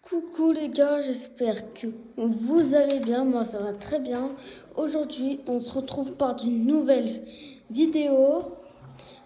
Coucou les gars, j'espère que vous allez bien, moi ça va très bien. Aujourd'hui on se retrouve par une nouvelle vidéo.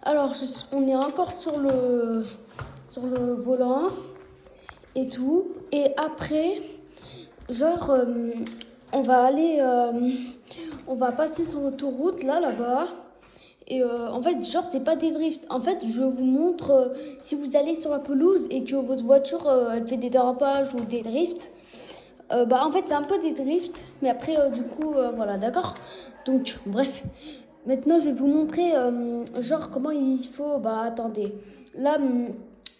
Alors on est encore sur le volant et tout. Et après, genre on va aller, on va passer sur l'autoroute là-bas. Et en fait, genre, c'est pas des drifts. En fait, je vous montre si vous allez sur la pelouse et que votre voiture elle fait des dérapages ou des drifts. Bah, en fait, c'est un peu des drifts, mais après, du coup, voilà, d'accord. Donc, bref. Maintenant, je vais vous montrer, genre, comment il faut. Bah, attendez. Là,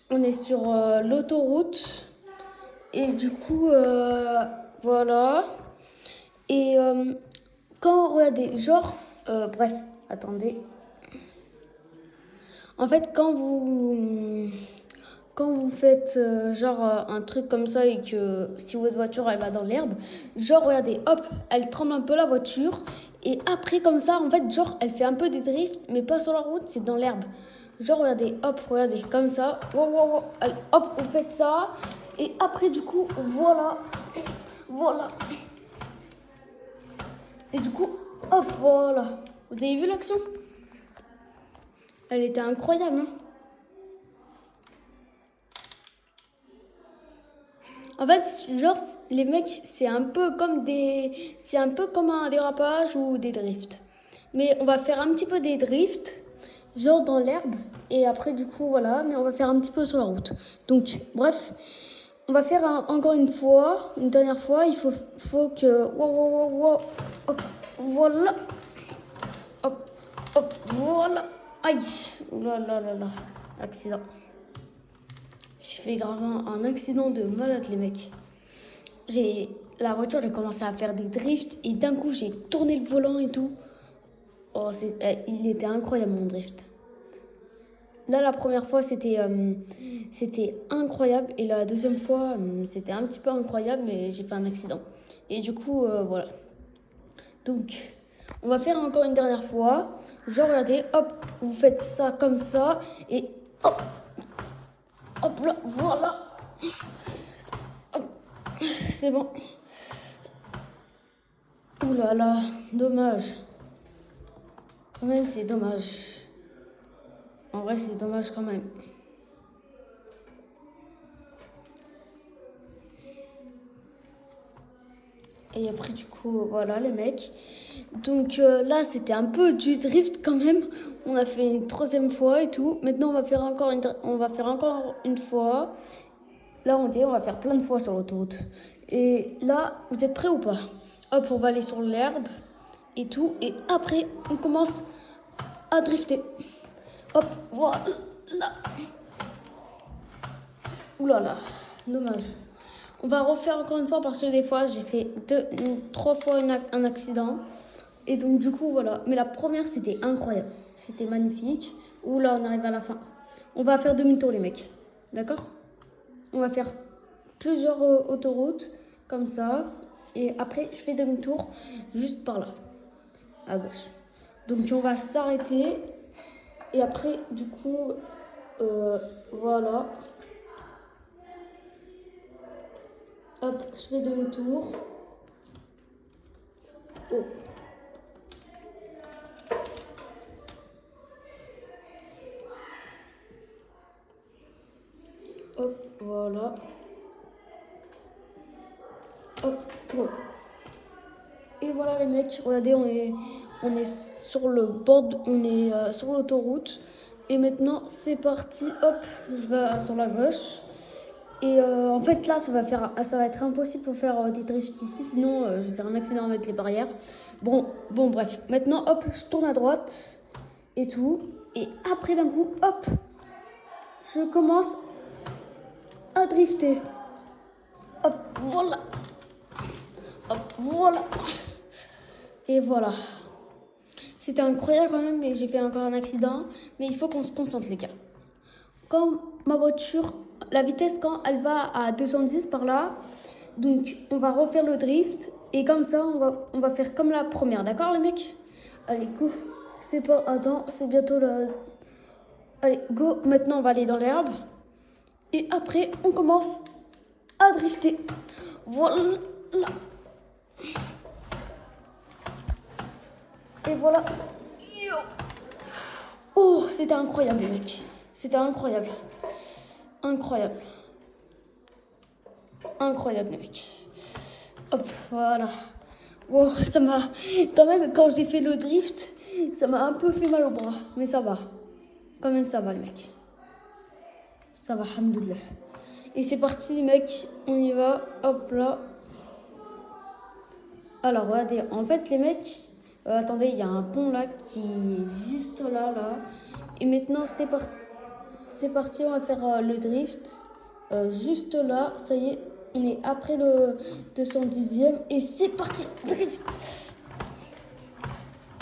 on est sur l'autoroute. Et du coup, voilà. Et quand, regardez, genre, bref, attendez. En fait, quand vous faites genre un truc comme ça et que si votre voiture elle va dans l'herbe, genre regardez, hop, elle tremble un peu la voiture et après comme ça, en fait, genre elle fait un peu des drifts, mais pas sur la route, c'est dans l'herbe. Genre regardez, hop, regardez, comme ça, wow, wow, wow, allez, hop, vous faites ça et après du coup, voilà, voilà. Et du coup, hop, voilà. Vous avez vu l'action? Elle était incroyable, hein? En fait, genre, les mecs, c'est un peu comme un dérapage ou des drifts. Mais on va faire un petit peu des drifts, genre dans l'herbe. Et après, du coup, voilà, mais on va faire un petit peu sur la route. Donc, bref, on va faire encore une dernière fois. Il faut que, wow, wow, wow, wow, hop, voilà, hop, hop, voilà. Aïe, oula là là là, accident. J'ai fait grave un accident de malade, les mecs. La voiture elle a commencé à faire des drifts et d'un coup j'ai tourné le volant et tout. Oh, il était incroyable mon drift. Là la première fois c'était incroyable et la deuxième fois c'était un petit peu incroyable mais j'ai fait un accident. Et du coup voilà. Donc on va faire encore une dernière fois. Genre regardez, hop, vous faites ça comme ça et hop, hop là, voilà. Hop, c'est bon. Ouh là là, dommage. Quand même, c'est dommage. En vrai, c'est dommage quand même. Et après, du coup, voilà les mecs. Donc là, c'était un peu du drift quand même. On a fait une troisième fois et tout. Maintenant, on va faire encore une fois. Là, on va faire plein de fois sur l'autoroute. Et là, vous êtes prêts ou pas? Hop, on va aller sur l'herbe et tout. Et après, on commence à drifter. Hop, voilà. Ouh là là, dommage. On va refaire encore une fois parce que des fois j'ai fait trois fois un accident. Et donc du coup voilà. Mais la première c'était incroyable. C'était magnifique. Ouh là on arrive à la fin. On va faire demi-tour les mecs. D'accord? On va faire plusieurs autoroutes comme ça. Et après je fais demi-tour juste par là. À gauche. Donc on va s'arrêter. Et après du coup voilà. Hop, je fais demi-tour. Oh. Hop, voilà. Hop, bon. Et voilà les mecs, regardez, on est sur le bord, on est sur l'autoroute. Et maintenant, c'est parti. Hop, je vais sur la gauche. Et en fait, là, ça va être impossible pour faire des drifts ici, sinon je vais faire un accident avec les barrières. Bon, bref. Maintenant, hop, je tourne à droite et tout. Et après, d'un coup, hop, je commence à drifter. Hop, voilà. Hop, voilà. Et voilà. C'était incroyable quand même, mais j'ai fait encore un accident. Mais il faut qu'on se concentre, les gars. Quand ma voiture, la vitesse, quand elle va à 210 par là, donc on va refaire le drift. Et comme ça, on va faire comme la première. D'accord, les mecs? Allez, go. C'est pas. Attends, c'est bientôt là. Allez, go. Maintenant, on va aller dans l'herbe. Et après, on commence à drifter. Voilà. Et voilà. Oh, c'était incroyable, les mecs. C'était incroyable. Incroyable. Incroyable, les mecs. Hop, voilà. Bon, ça m'a... Quand même, quand j'ai fait le drift, ça m'a un peu fait mal au bras. Mais ça va. Quand même, ça va, les mecs. Ça va, alhamdoulilah. Et c'est parti, les mecs. On y va. Hop là. Alors, regardez. En fait, les mecs... attendez, il y a un pont là qui est juste là, là. Et maintenant, c'est parti. C'est parti, on va faire le drift. Juste là, ça y est, on est après le 210e. Et c'est parti, drift.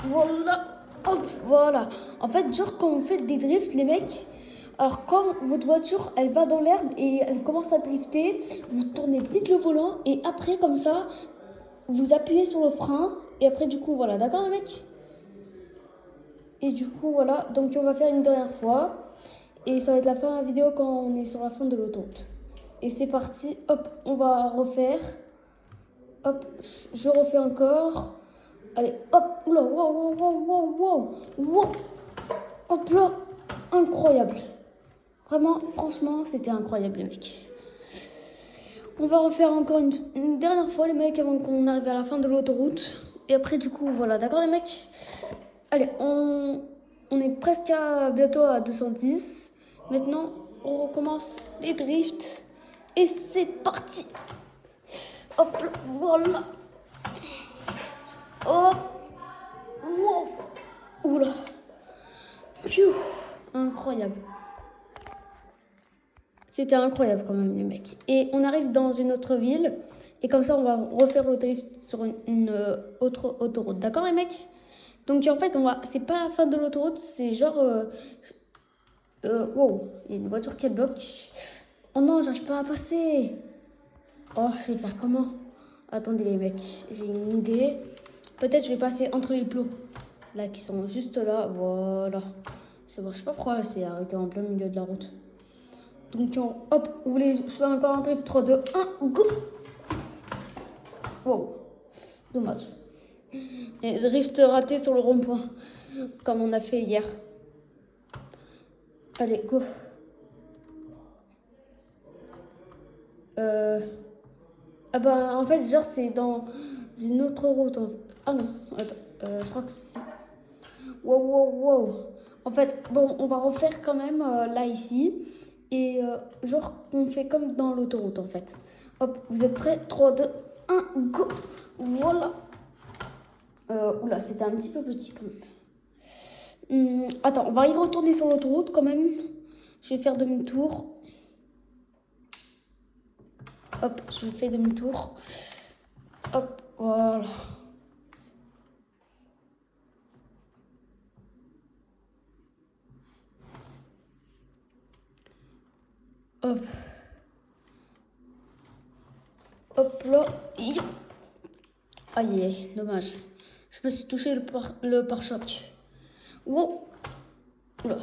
Voilà, hop, voilà. En fait, genre quand vous faites des drifts, les mecs, alors quand votre voiture, elle va dans l'herbe et elle commence à drifter, vous tournez vite le volant et après, comme ça, vous appuyez sur le frein. Et après, du coup, voilà, d'accord les mecs? Et du coup, voilà, donc on va faire une dernière fois. Et ça va être la fin de la vidéo quand on est sur la fin de l'autoroute. Et c'est parti, hop, on va refaire. Hop, je refais encore. Allez, hop, oula, wow, wow, wow, wow, wow, wow. Hop là, incroyable. Vraiment, franchement, c'était incroyable, les mecs. On va refaire encore une dernière fois, les mecs, avant qu'on arrive à la fin de l'autoroute. Et après, du coup, voilà, d'accord, les mecs? Allez, on est presque bientôt à 210. Maintenant, on recommence les drifts. Et c'est parti. Hop, voilà. Hop. Wow. Oula. Pfiou. Incroyable. C'était incroyable quand même, les mecs. Et on arrive dans une autre ville. Et comme ça, on va refaire le drift sur une autre autoroute. D'accord, les mecs? Donc, en fait, c'est pas la fin de l'autoroute. C'est genre... wow, il y a une voiture qui bloque. Oh non, j'arrive pas à passer. Oh, je vais faire comment? Attendez les mecs, j'ai une idée. Peut-être je vais passer entre les plots. Là, qui sont juste là. Voilà. C'est bon, je sais pas pourquoi c'est arrêté en plein milieu de la route. Donc, hop, vous voulez, je fais encore un drift 3, 2, 1, go! Wow, dommage. Et drift raté sur le rond-point, comme on a fait hier. Allez, go. Ah bah en fait genre c'est dans une autre route. Ah non, attends, je crois que c'est... Wow, wow, wow. En fait, bon, on va refaire quand même là ici. Et genre on fait comme dans l'autoroute en fait. Hop, vous êtes prêts? 3, 2, 1, go! Voilà. Oula, c'était un petit peu petit quand même. Attends, on va y retourner sur l'autoroute quand même. Je vais faire demi-tour. Hop, je fais demi-tour. Hop, voilà. Hop. Hop là. Aïe, dommage. Je me suis touché le pare-choc. Wow. Oula.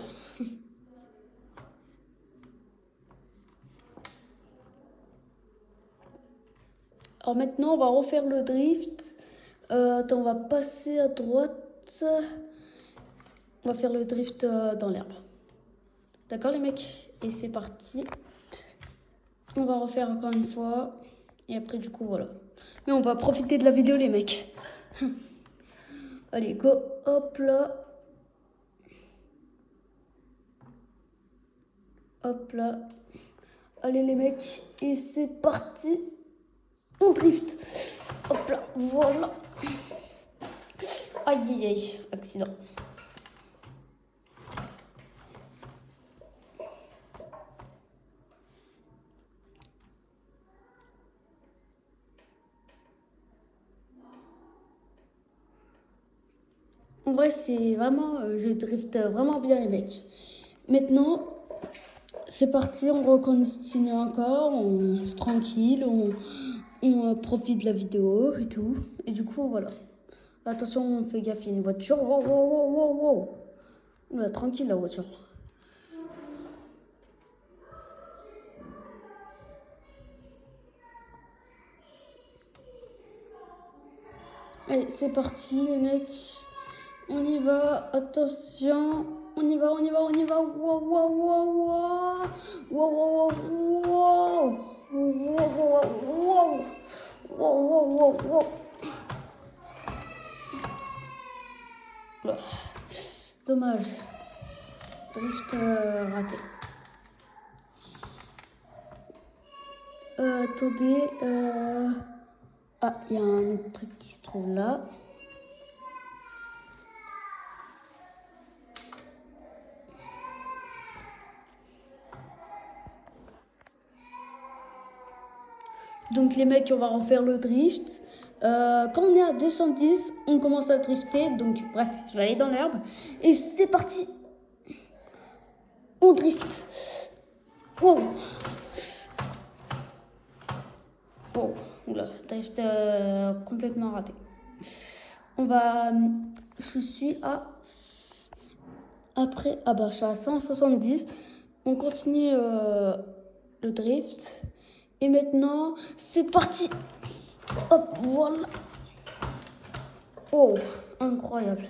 Alors maintenant, on va refaire le drift. Attends, on va passer à droite. On va faire le drift dans l'herbe. D'accord les mecs? Et c'est parti. On va refaire encore une fois. Et après du coup voilà. Mais on va profiter de la vidéo les mecs. Allez go. Hop là. Hop là. Allez les mecs. Et c'est parti. On drift. Hop là. Voilà. Aïe aïe aïe. Accident. En vrai, c'est vraiment, je drift vraiment bien les mecs. Maintenant, c'est parti, on reconditionne encore, on est tranquille, on profite de la vidéo et tout. Et du coup, voilà. Attention, on fait gaffe, il y a une voiture. Wow, wow, wow, wow, wow. Oula, tranquille la voiture. Allez, c'est parti les mecs. On y va, attention. On y va, on y va, on y va. Wow, wow, wow, wow. Wow, wow, wow, wow. Wow, wow, wow. Wow, wow, wow, wow. Là. Dommage. Drift raté. Attendez. Ah, il y a un autre truc qui se trouve là. Donc les mecs, on va refaire le drift. Quand on est à 210, on commence à drifter. Donc bref, je vais aller dans l'herbe. Et c'est parti. On drift. Wow. Wow. Oula, drift complètement raté. On va... Je suis à... Après... Ah bah, je suis à 170. On continue le drift. Et maintenant, c'est parti. Hop, voilà. Oh, incroyable.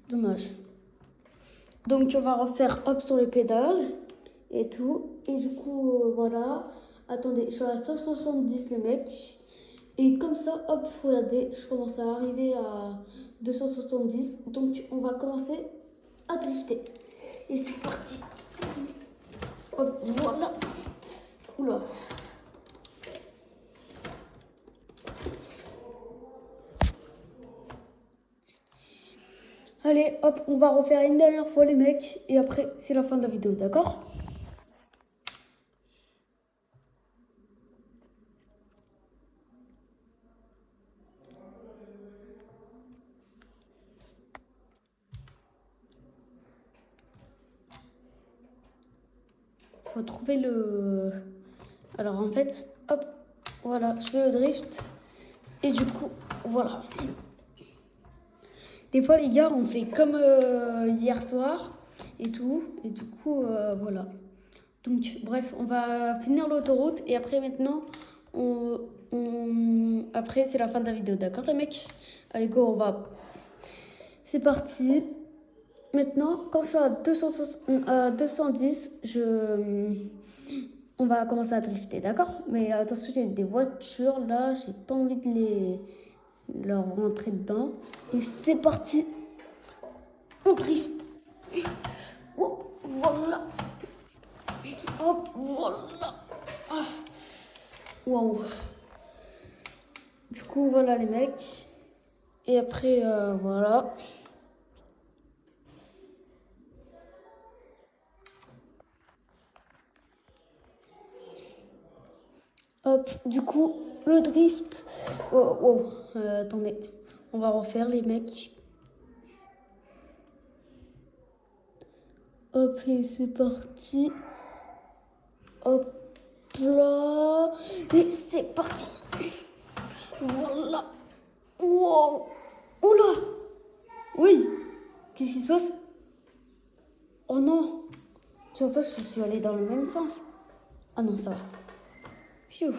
Dommage. Donc, on va refaire hop sur les pédales et tout. Et du coup, voilà. Attendez, je suis à 170 les mecs. Et comme ça, hop, regardez, je commence à arriver à 270. Donc, on va commencer à drifter. Et c'est parti. Hop, voilà. Oula. Allez, hop, on va refaire une dernière fois les mecs. Et après, c'est la fin de la vidéo, d'accord ? Faut trouver le... Alors en fait, hop, voilà, je fais le drift. Et du coup, voilà. Des fois les gars, on fait comme hier soir et tout. Et du coup, voilà. Donc bref, on va finir l'autoroute. Et après maintenant, après c'est la fin de la vidéo, d'accord les mecs? Allez go, on va... C'est parti. Maintenant, quand je suis à 210, on va commencer à drifter, d'accord? Mais attention, il y a des voitures là, j'ai pas envie de leur rentrer dedans. Et c'est parti, on drift. Oh, voilà. Hop, voilà. Ah. Wow. Du coup, voilà les mecs. Et après, voilà. Hop, du coup, le drift. Oh, oh, attendez. On va refaire les mecs. Hop, et c'est parti. Hop là. Et c'est parti. Voilà. Wow. Oula. Oui. Qu'est-ce qui se passe? Oh non. Tu vois pas que je suis allée dans le même sens? Ah non, ça va. Pfiou.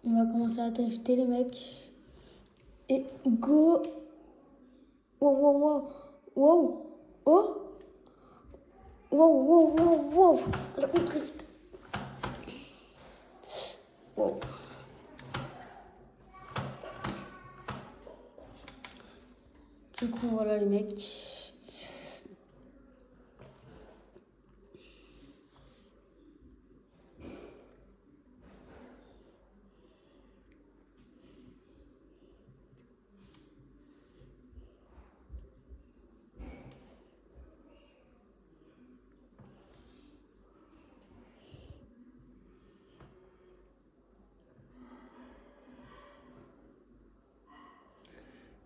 On va commencer à drifter les mecs. Et go. Wow, wow, wow. Wow. Oh. Wow, wow, wow, wow. Alors, on drift. Wow. Du coup, voilà les mecs.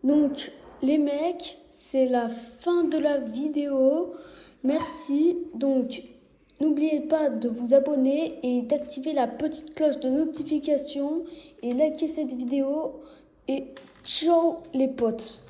Donc, les mecs, c'est la fin de la vidéo. Merci. Donc, n'oubliez pas de vous abonner et d'activer la petite cloche de notification et liker cette vidéo. Et ciao les potes!